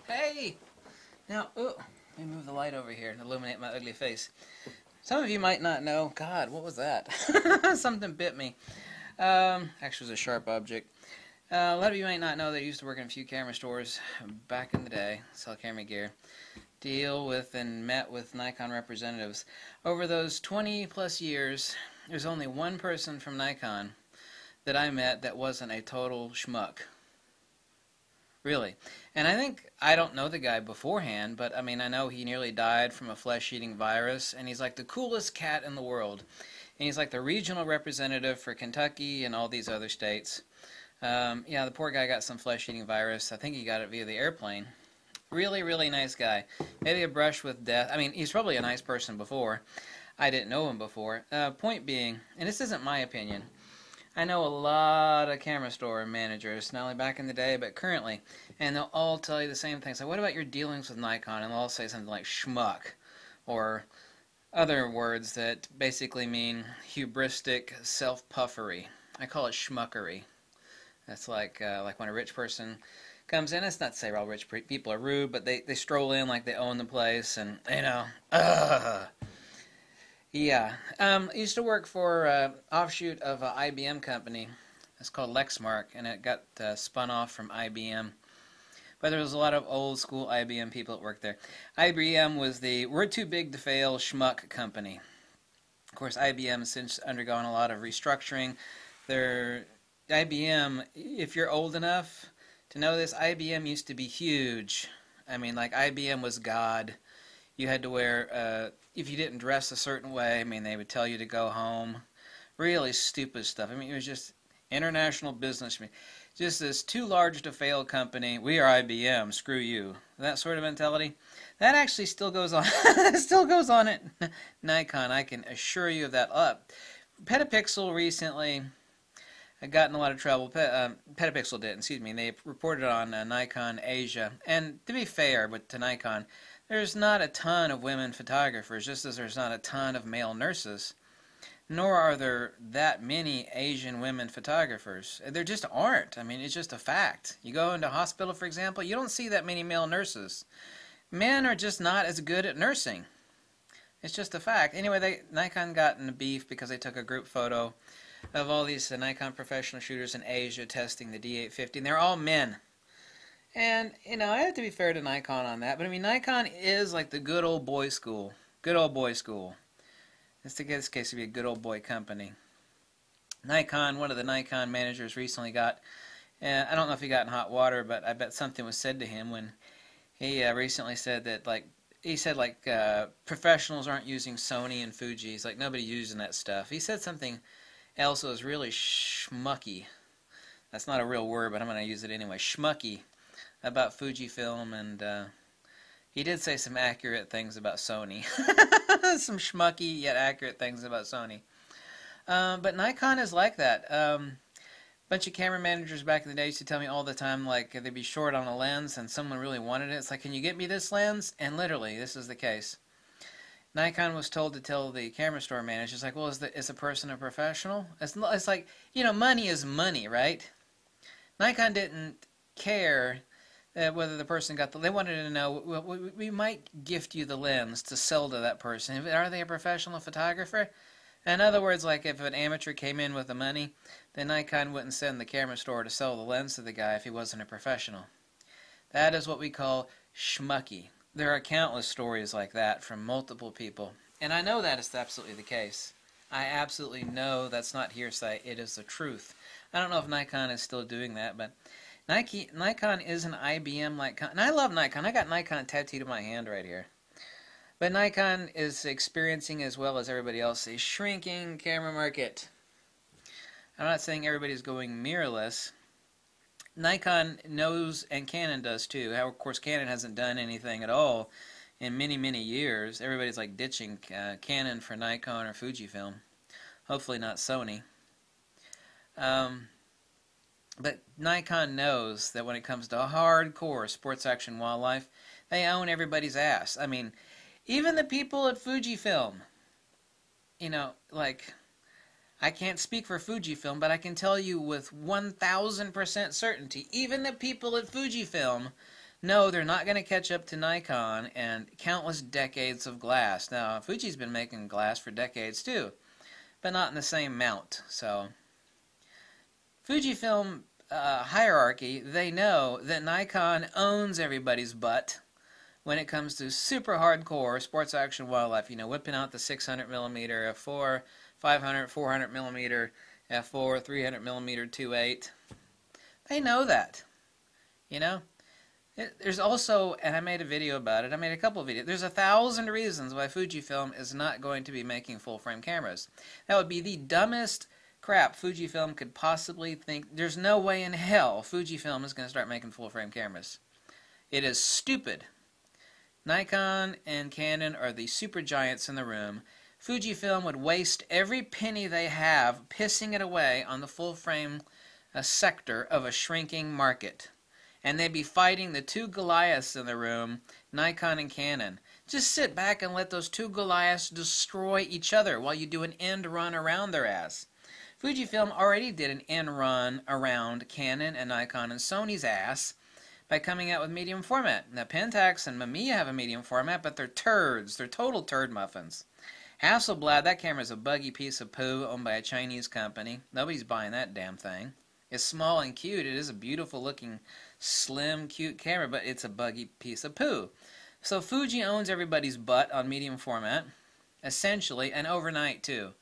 Hey! Now, let me move the light over here and illuminate my ugly face. Some of you might not know. God, what was that? Something bit me. Actually, it was a sharp object. A lot of you might not know that I used to work in a few camera stores back in the day, sell camera gear, deal with and met with Nikon representatives. Over those 20 plus years, there's only one person from Nikon that I met that wasn't a total schmuck. Really. And I don't know the guy beforehand, but I mean, I know he nearly died from a flesh-eating virus, and he's like the coolest cat in the world. And he's like the regional representative for Kentucky and all these other states. Yeah, the poor guy got some flesh-eating virus. I think he got it via the airplane. Really, really nice guy. Maybe a brush with death. I mean, he's probably a nice person before. I didn't know him before. Point being, and this isn't my opinion, I know a lot of camera store managers, not only back in the day, but currently, and they'll all tell you the same thing. So what about your dealings with Nikon? And they'll all say something like schmuck, or other words that basically mean hubristic self-puffery. I call it schmuckery. That's like when a rich person comes in. It's not to say all rich people are rude, but they stroll in like they own the place, and, you know, yeah. I used to work for an offshoot of an I.B.M. company. It's called Lexmark, and it got spun off from I.B.M. But there was a lot of old school I.B.M. people that worked there. I.B.M. was the we're too big to fail schmuck company. Of course, I.B.M. has since undergone a lot of restructuring. Their I.B.M., if you're old enough to know this, I.B.M. used to be huge. I mean, like, I.B.M. was God. You had to wear, if you didn't dress a certain way, I mean, they would tell you to go home. Really stupid stuff. I mean, it was just international business. Just this too large to fail company. We are I.B.M., screw you. That sort of mentality. That actually still goes on. Still goes on at Nikon. I can assure you of that. Petapixel recently got in a lot of trouble. Petapixel did, excuse me. They reported on Nikon Asia. And to be fair to Nikon, there's not a ton of women photographers, just as there's not a ton of male nurses. Nor are there that many Asian women photographers. There just aren't. I mean, it's just a fact. You go into a hospital, for example, you don't see that many male nurses. Men are just not as good at nursing. It's just a fact. Anyway, Nikon got in a beef because they took a group photo of all these Nikon professional shooters in Asia testing the D850, and they're all men. And, you know, I have to be fair to Nikon on that, but I mean, Nikon is like the good old boy school. Good old boy school. In this case, it would be a good old boy company. Nikon, one of the Nikon managers recently got, I don't know if he got in hot water, but I bet something was said to him when he recently said that, professionals aren't using Sony and Fuji. He's like, nobody using that stuff. He said something else that was really schmucky. That's not a real word, but I'm going to use it anyway. Schmucky about Fujifilm, and he did say some accurate things about Sony. Some schmucky yet accurate things about Sony. But Nikon is like that. Bunch of camera managers back in the day used to tell me all the time, like, they'd be short on a lens and someone really wanted it. It's like, can you get me this lens? And literally, this is the case. Nikon was told to tell the camera store manager, it's like, well, is the person a professional? It's like, you know, money is money, right? Nikon didn't care whether the person got they wanted to know, well, we might gift you the lens to sell to that person. Are they a professional photographer? In other words, like if an amateur came in with the money, then Nikon wouldn't send the camera store to sell the lens to the guy if he wasn't a professional. That is what we call schmucky. There are countless stories like that from multiple people, and I know that is absolutely the case. I absolutely know that's not hearsay. It is the truth. I don't know if Nikon is still doing that, but Nikon is an I.B.M.-like, and I love Nikon. I got Nikon tattooed on my hand right here. But Nikon is experiencing, as well as everybody else, a shrinking camera market. I'm not saying everybody's going mirrorless. Nikon knows, and Canon does too. Of course, Canon hasn't done anything at all in many, many years. Everybody's like ditching Canon for Nikon or Fujifilm. Hopefully not Sony. But Nikon knows that when it comes to hardcore sports action wildlife, they own everybody's ass. I mean, even the people at Fujifilm, you know, like, I can't speak for Fujifilm, but I can tell you with 1,000% certainty, even the people at Fujifilm know they're not going to catch up to Nikon and countless decades of glass. Now, Fuji's been making glass for decades too, but not in the same amount. So, Fujifilm hierarchy, they know that Nikon owns everybody's butt when it comes to super hardcore sports action wildlife. You know, whipping out the 600mm f4, 500, 400mm f4, 300mm 2.8. They know that. You know? There's also, and I made a video about it, I made a couple of videos, there's 1,000 reasons why Fujifilm is not going to be making full-frame cameras. That would be the dumbest crap Fujifilm could possibly think. There's no way in hell Fujifilm is going to start making full-frame cameras. It is stupid. Nikon and Canon are the super giants in the room. Fujifilm would waste every penny they have pissing it away on the full-frame sector of a shrinking market. And they'd be fighting the two Goliaths in the room, Nikon and Canon. Just sit back and let those two Goliaths destroy each other while you do an end run around their ass. Fujifilm already did an end run around Canon and Nikon and Sony's ass by coming out with medium format. Now, Pentax and Mamiya have a medium format, but they're turds. They're total turd muffins. Hasselblad, that camera's a buggy piece of poo owned by a Chinese company. Nobody's buying that damn thing. It's small and cute. It is a beautiful looking, slim, cute camera, but it's a buggy piece of poo. So Fuji owns everybody's butt on medium format, essentially, and overnight too.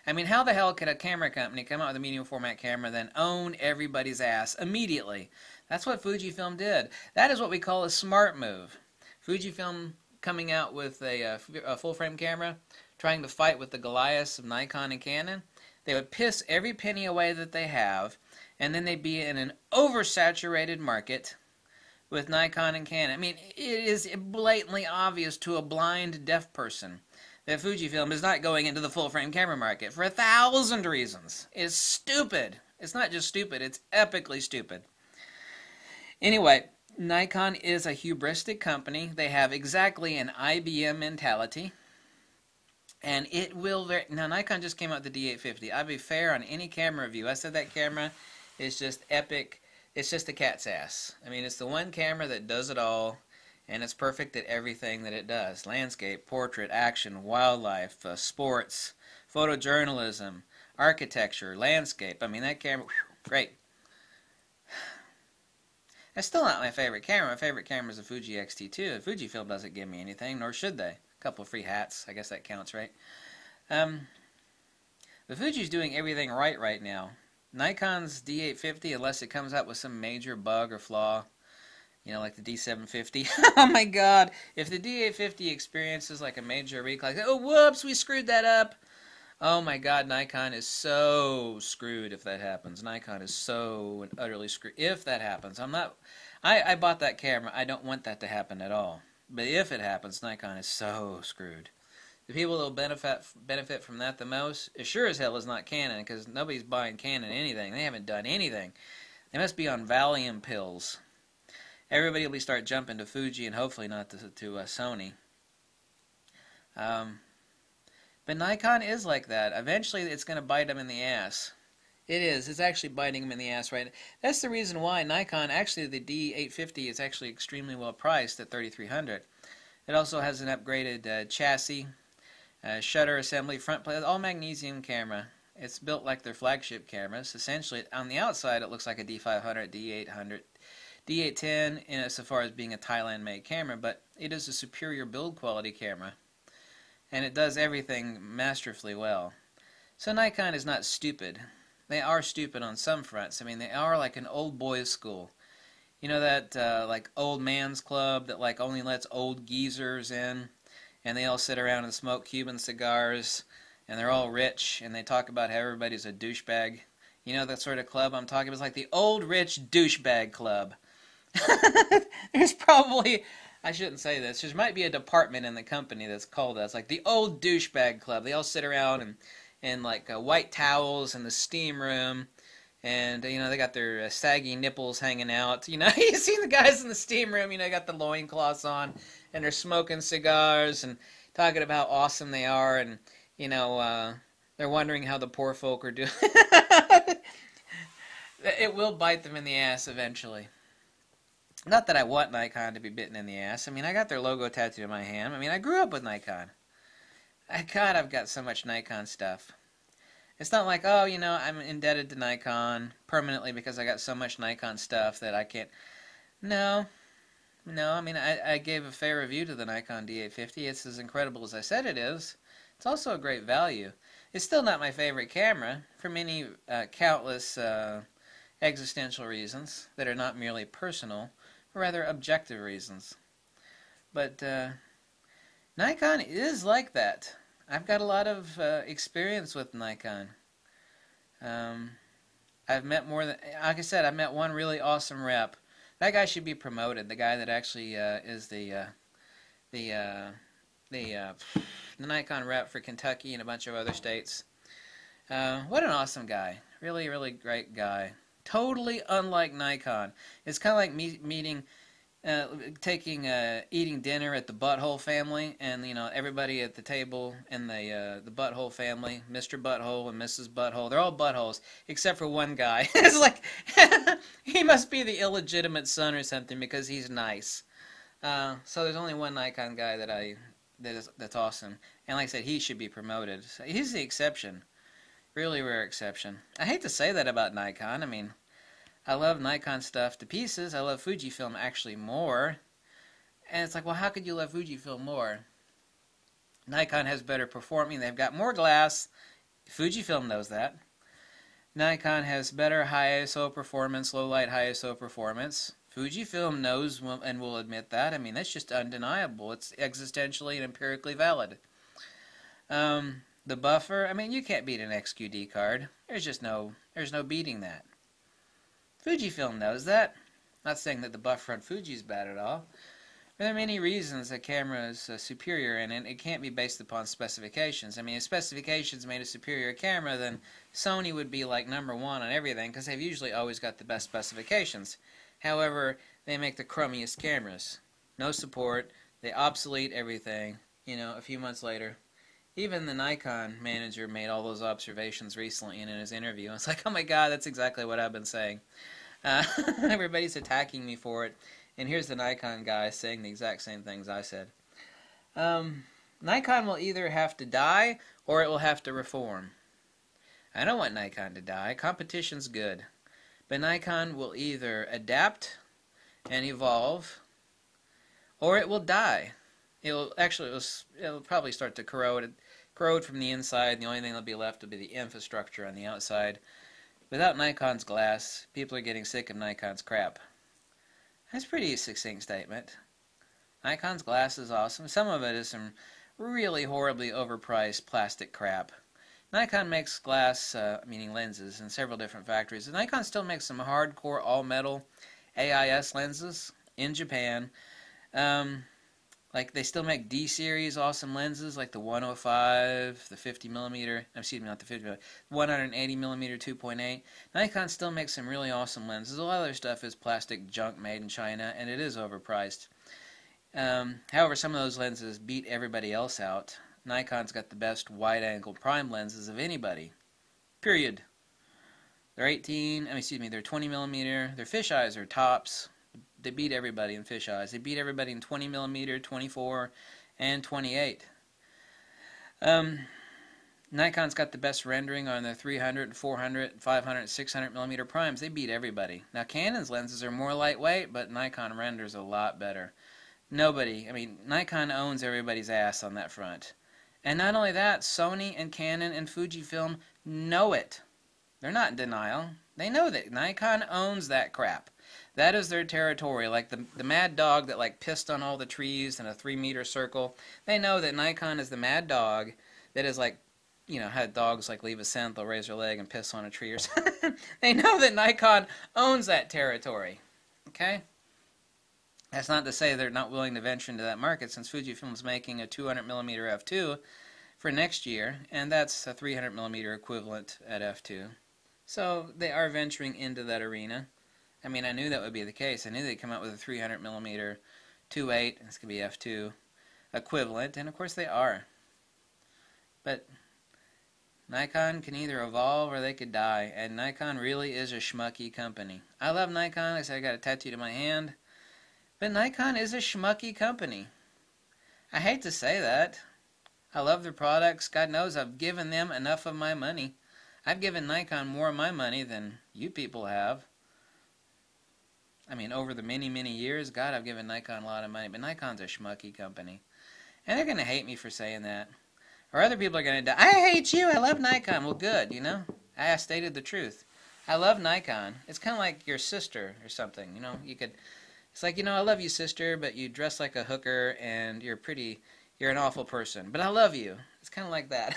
I mean, how the hell could a camera company come out with a medium format camera then own everybody's ass immediately? That's what Fujifilm did. That is what we call a smart move. Fujifilm coming out with a full-frame camera, trying to fight with the Goliaths of Nikon and Canon. They would piss every penny away that they have, and then they'd be in an oversaturated market with Nikon and Canon. I mean, it is blatantly obvious to a blind deaf person that Fujifilm is not going into the full-frame camera market for 1,000 reasons. It's stupid. It's not just stupid, it's epically stupid. Anyway, Nikon is a hubristic company. They have exactly an I.B.M. mentality. And it will... Now, Nikon just came out with the D850. I'll be fair on any camera review. I said that camera is just epic. It's just a cat's ass. I mean, it's the one camera that does it all, and it's perfect at everything that it does. Landscape, portrait, action, wildlife, sports, photojournalism, architecture, landscape. I mean, that camera, whew, great. That's still not my favorite camera. My favorite camera is the Fuji X-T2. Fujifilm doesn't give me anything, nor should they. A couple of free hats. I guess that counts, right? But Fuji's doing everything right now. Nikon's D850, unless it comes out with some major bug or flaw, you know, like the D750. Oh my god, if the D850 experiences like a major recall, like, oh whoops, we screwed that up. Oh my god, Nikon is so screwed if that happens. Nikon is so utterly screwed if that happens. I bought that camera. I don't want that to happen at all. But if it happens, Nikon is so screwed. The people that will benefit from that the most, it sure as hell is not Canon, because nobody's buying Canon anything. They haven't done anything. They must be on Valium pills. Everybody will start jumping to Fuji and hopefully not to Sony. But Nikon is like that. Eventually it's going to bite them in the ass. It is. It's actually biting them in the ass right now. That's the reason why Nikon, actually the D850 is actually extremely well priced at $3,300. It also has an upgraded chassis, shutter assembly, front plate, all magnesium camera. It's built like their flagship cameras. Essentially, on the outside it looks like a D500, D800, D810 insofar as being a Thailand-made camera, but it is a superior build quality camera. And it does everything masterfully well. So Nikon is not stupid. They are stupid on some fronts. I mean, they are like an old boys' school. You know that like old man's club that like only lets old geezers in, and they all sit around and smoke Cuban cigars, and they're all rich, and they talk about how everybody's a douchebag. You know that sort of club I'm talking about? It's like the old rich douchebag club. There's probably... I shouldn't say this. There might be a department in the company that's called that. It's like the old douchebag club. They all sit around in like white towels in the steam room, and you know they got their saggy nipples hanging out. You know, you see the guys in the steam room. You know, got the loincloths on, and they're smoking cigars and talking about how awesome they are, and you know They're wondering how the poor folk are doing. It will bite them in the ass eventually. Not that I want Nikon to be bitten in the ass. I mean, I got their logo tattooed on my hand. I mean, I grew up with Nikon. God, I've got so much Nikon stuff. It's not like, oh, you know, I'm indebted to Nikon permanently because I got so much Nikon stuff that I can't. No. No, I mean, I gave a fair review to the Nikon D850. It's as incredible as I said it is. It's also a great value. It's still not my favorite camera for many countless existential reasons that are not merely personal, but rather objective reasons. But Nikon is like that. I've got a lot of experience with Nikon. I've met more than, like I said, I've met one really awesome rep. That guy should be promoted. The guy that actually is the Nikon rep for Kentucky and a bunch of other states. What an awesome guy. Really, really great guy. Totally unlike Nikon. It's kind of like meeting, eating dinner at the Butthole family, and you know everybody at the table in the Butthole family, Mr. Butthole and Mrs. Butthole, they're all buttholes except for one guy. It's like he must be the illegitimate son or something because he's nice. So there's only one Nikon guy that's awesome, and like I said, he should be promoted. So he's the exception. Really rare exception. I hate to say that about Nikon. I mean, I love Nikon stuff to pieces. I love Fujifilm actually more. And it's like, well, how could you love Fujifilm more? Nikon has better performing. They've got more glass. Fujifilm knows that. Nikon has better high ISO performance, low light high ISO performance. Fujifilm knows and will admit that. I mean, that's just undeniable. It's existentially and empirically valid. The buffer, I mean, you can't beat an XQD card. There's no beating that. Fujifilm knows that. Not saying that the buffer on Fuji is bad at all. There are many reasons a camera is superior, and it can't be based upon specifications. I mean, if specifications made a superior camera, then Sony would be like #1 on everything, because they've usually always got the best specifications. However, they make the crummiest cameras. No support. They obsolete everything. You know, a few months later. Even the Nikon manager made all those observations recently in his interview. It's like, oh my God, that's exactly what I've been saying. Everybody's attacking me for it. And here's the Nikon guy saying the exact same things I said. Nikon will either have to die or it will have to reform. I don't want Nikon to die. Competition's good. But Nikon will either adapt and evolve or it will die. It'll probably start to corrode from the inside. The only thing that'll be left will be the infrastructure on the outside. Without Nikon's glass, people are getting sick of Nikon's crap. That's a pretty succinct statement. Nikon's glass is awesome. Some of it is some really horribly overpriced plastic crap. Nikon makes glass, meaning lenses, in several different factories. And Nikon still makes some hardcore all-metal AIS lenses in Japan. Like, they still make D-series awesome lenses, like the 105, the 50mm, excuse me, not the 50mm, 180mm 2.8. Nikon still makes some really awesome lenses. A lot of their stuff is plastic junk made in China, and it is overpriced. However, some of those lenses beat everybody else out. Nikon's got the best wide-angle prime lenses of anybody. Period. They're 20mm, their fisheyes are tops. They beat everybody in fisheyes. They beat everybody in 20mm, 24, and 28. Nikon's got the best rendering on their 300, 400, 500, 600mm primes. They beat everybody. Now, Canon's lenses are more lightweight, but Nikon renders a lot better. Nikon owns everybody's ass on that front. And not only that, Sony and Canon and Fujifilm know it. They're not in denial. They know that Nikon owns that crap. That is their territory, like the mad dog that like pissed on all the trees in a 3-meter circle. They know that Nikon is the mad dog that is like, you know, had dogs like leave a scent, they'll raise their leg and piss on a tree or something. They know that Nikon owns that territory. Okay? That's not to say they're not willing to venture into that market, since Fujifilm's making a 200mm f2 for next year, and that's a 300mm equivalent at f2. So they are venturing into that arena. I mean, I knew that would be the case. I knew they'd come out with a 300mm 2.8, and it's going to be f2 equivalent, and of course they are. But Nikon can either evolve or they could die, and Nikon really is a schmucky company. I love Nikon. Like I said, I got it tattooed to my hand. But Nikon is a schmucky company. I hate to say that. I love their products. God knows I've given them enough of my money. I've given Nikon more of my money than you people have. I mean, over the many, many years, God, I've given Nikon a lot of money. But Nikon's a schmucky company. And they're going to hate me for saying that. Or other people are going to die. I hate you. I love Nikon. Well, good, you know. I stated the truth. I love Nikon. It's kind of like your sister or something, you know. You could. It's like, you know, I love you, sister, but you dress like a hooker and you're an awful person. But I love you. It's kind of like that.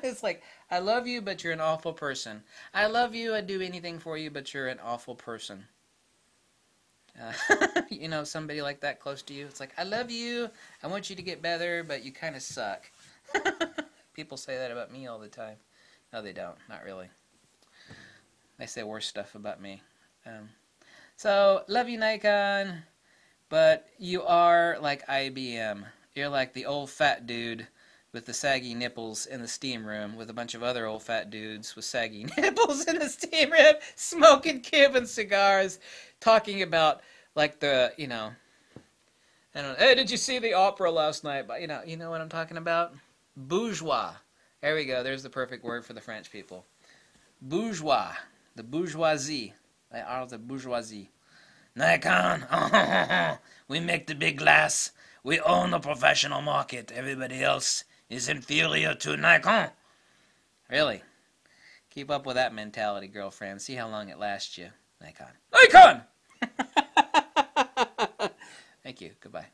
It's like, I love you, but you're an awful person. I love you. I'd do anything for you, but you're an awful person. You know, somebody like that close to you. It's like, I love you. I want you to get better, but you kind of suck. People say that about me all the time. No, they don't. Not really. They say worse stuff about me. So, love you, Nikon, but you are like I.B.M. You're like the old fat dude with the saggy nipples in the steam room with a bunch of other old fat dudes with saggy nipples in the steam room, smoking Cuban cigars, talking about, like, the, you know, I don't know, hey, did you see the opera last night? But, you know what I'm talking about? Bourgeois. There we go. There's the perfect word for the French people. Bourgeois. The bourgeoisie. They are the bourgeoisie. Nikon, we make the big glass. We own the professional market. Everybody else is inferior to Nikon. Really? Keep up with that mentality, girlfriend. See how long it lasts you. Nikon. Nikon! Thank you. Goodbye.